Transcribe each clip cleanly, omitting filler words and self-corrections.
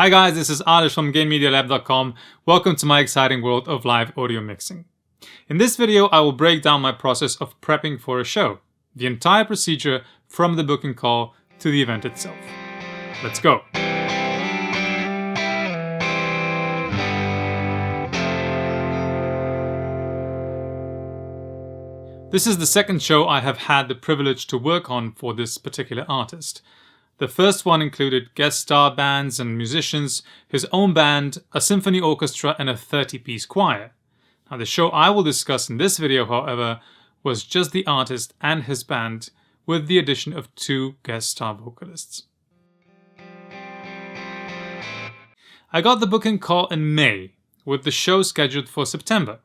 Hi guys, this is Alish from GameMediaLab.com. Welcome to my exciting world of live audio mixing. In this video, I will break down my process of prepping for a show, the entire procedure from the booking call to the event itself. Let's go! This is the second show I have had the privilege to work on for this particular artist. The first one included guest star bands and musicians, his own band, a symphony orchestra and a 30-piece choir. Now the show I will discuss in this video, however, was just the artist and his band with the addition of 2 guest star vocalists. I got the booking call in May, with the show scheduled for September.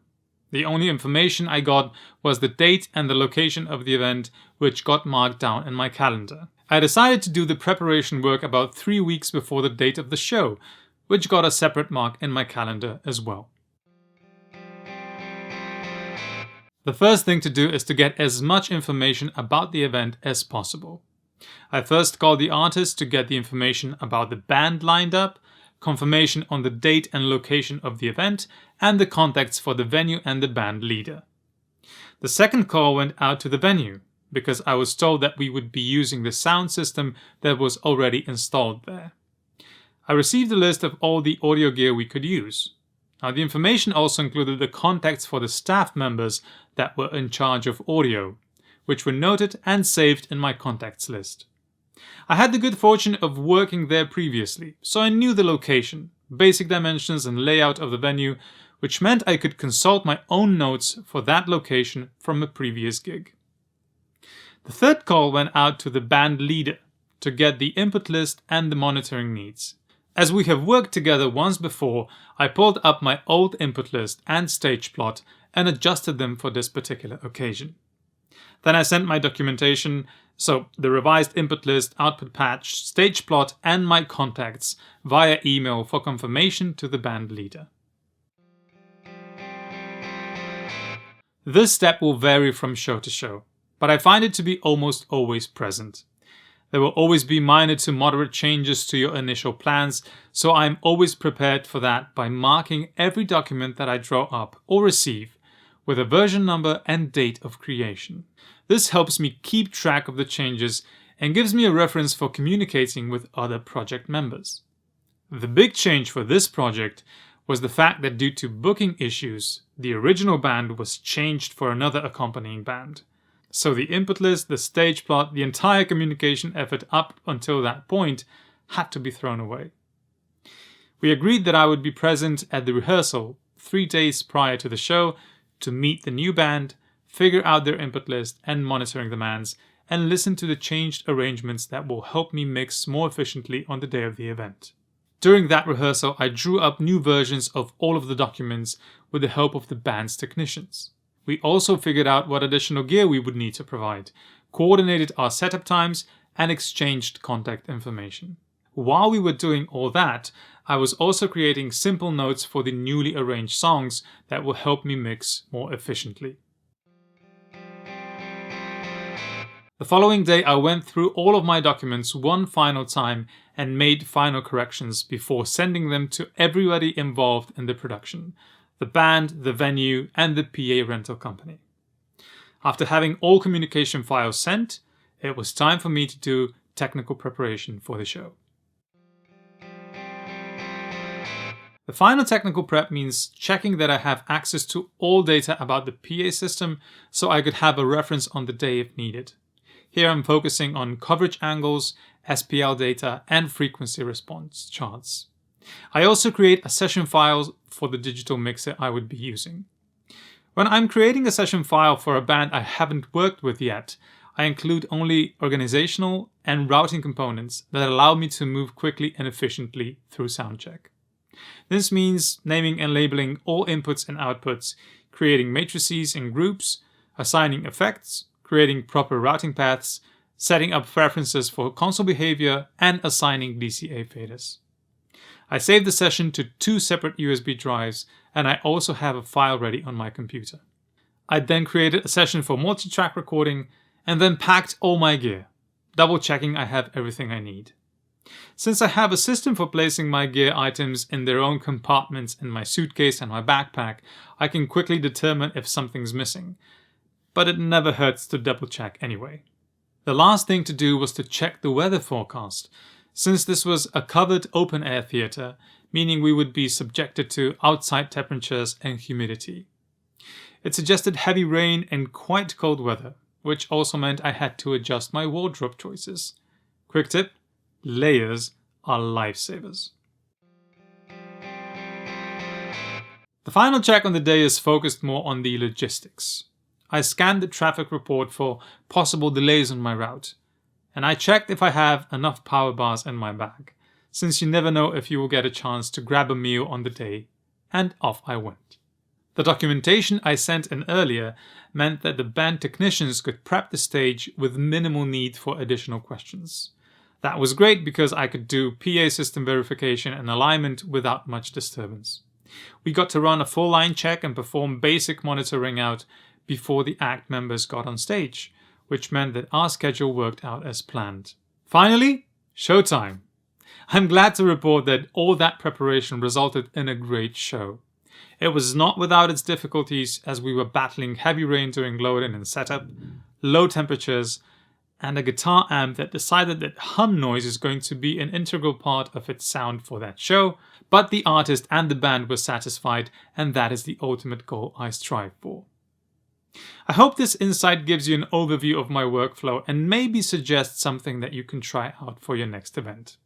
The only information I got was the date and the location of the event, which got marked down in my calendar. I decided to do the preparation work about 3 weeks before the date of the show, which got a separate mark in my calendar as well. The first thing to do is to get as much information about the event as possible. I first called the artist to get the information about the band lined up, confirmation on the date and location of the event, and the contacts for the venue and the band leader. The second call went out to the venue, because I was told that we would be using the sound system that was already installed there. I received a list of all the audio gear we could use. Now, the information also included the contacts for the staff members that were in charge of audio, which were noted and saved in my contacts list. I had the good fortune of working there previously, so I knew the location, basic dimensions and layout of the venue, which meant I could consult my own notes for that location from a previous gig. The third call went out to the band leader to get the input list and the monitoring needs. As we have worked together once before, I pulled up my old input list and stage plot and adjusted them for this particular occasion. Then I sent my documentation, so the revised input list, output patch, stage plot and my contacts via email for confirmation to the band leader. This step will vary from show to show, but I find it to be almost always present. There will always be minor to moderate changes to your initial plans, so I am always prepared for that by marking every document that I draw up or receive with a version number and date of creation. This helps me keep track of the changes and gives me a reference for communicating with other project members. The big change for this project was the fact that due to booking issues, the original band was changed for another accompanying band. So the input list, the stage plot, the entire communication effort up until that point had to be thrown away. We agreed that I would be present at the rehearsal 3 days prior to the show to meet the new band, figure out their input list and monitoring demands, and listen to the changed arrangements that will help me mix more efficiently on the day of the event. During that rehearsal, I drew up new versions of all of the documents with the help of the band's technicians. We also figured out what additional gear we would need to provide, coordinated our setup times, and exchanged contact information. While we were doing all that, I was also creating simple notes for the newly arranged songs that will help me mix more efficiently. The following day, I went through all of my documents one final time and made final corrections before sending them to everybody involved in the production: the band, the venue, and the PA rental company. After having all communication files sent, it was time for me to do technical preparation for the show. The final technical prep means checking that I have access to all data about the PA system so I could have a reference on the day if needed. Here I'm focusing on coverage angles, SPL data, and frequency response charts. I also create a session file for the digital mixer I would be using. When I'm creating a session file for a band I haven't worked with yet, I include only organizational and routing components that allow me to move quickly and efficiently through soundcheck. This means naming and labeling all inputs and outputs, creating matrices and groups, assigning effects, creating proper routing paths, setting up preferences for console behavior, and assigning DCA faders. I saved the session to 2 separate USB drives, and I also have a file ready on my computer. I then created a session for multi-track recording, and then packed all my gear, double checking I have everything I need. Since I have a system for placing my gear items in their own compartments in my suitcase and my backpack, I can quickly determine if something's missing. But it never hurts to double check anyway. The last thing to do was to check the weather forecast, since this was a covered open-air theatre, meaning we would be subjected to outside temperatures and humidity. It suggested heavy rain and quite cold weather, which also meant I had to adjust my wardrobe choices. Quick tip: layers are lifesavers. The final check on the day is focused more on the logistics. I scanned the traffic report for possible delays on my route, and I checked if I have enough power bars in my bag, since you never know if you will get a chance to grab a meal on the day, and off I went. The documentation I sent in earlier meant that the band technicians could prep the stage with minimal need for additional questions. That was great because I could do PA system verification and alignment without much disturbance. We got to run a full line check and perform basic monitoring out before the ACT members got on stage, which meant that our schedule worked out as planned. Finally, showtime. I'm glad to report that all that preparation resulted in a great show. It was not without its difficulties, as we were battling heavy rain during load-in and setup, low temperatures, and a guitar amp that decided that hum noise is going to be an integral part of its sound for that show, but the artist and the band were satisfied, and that is the ultimate goal I strive for. I hope this insight gives you an overview of my workflow and maybe suggests something that you can try out for your next event.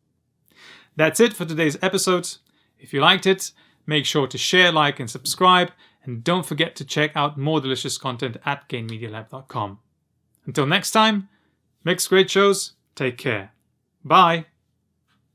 That's it for today's episode. If you liked it, make sure to share, like, and subscribe, and don't forget to check out more delicious content at gainmedialab.com. Until next time, mix great shows, take care. Bye!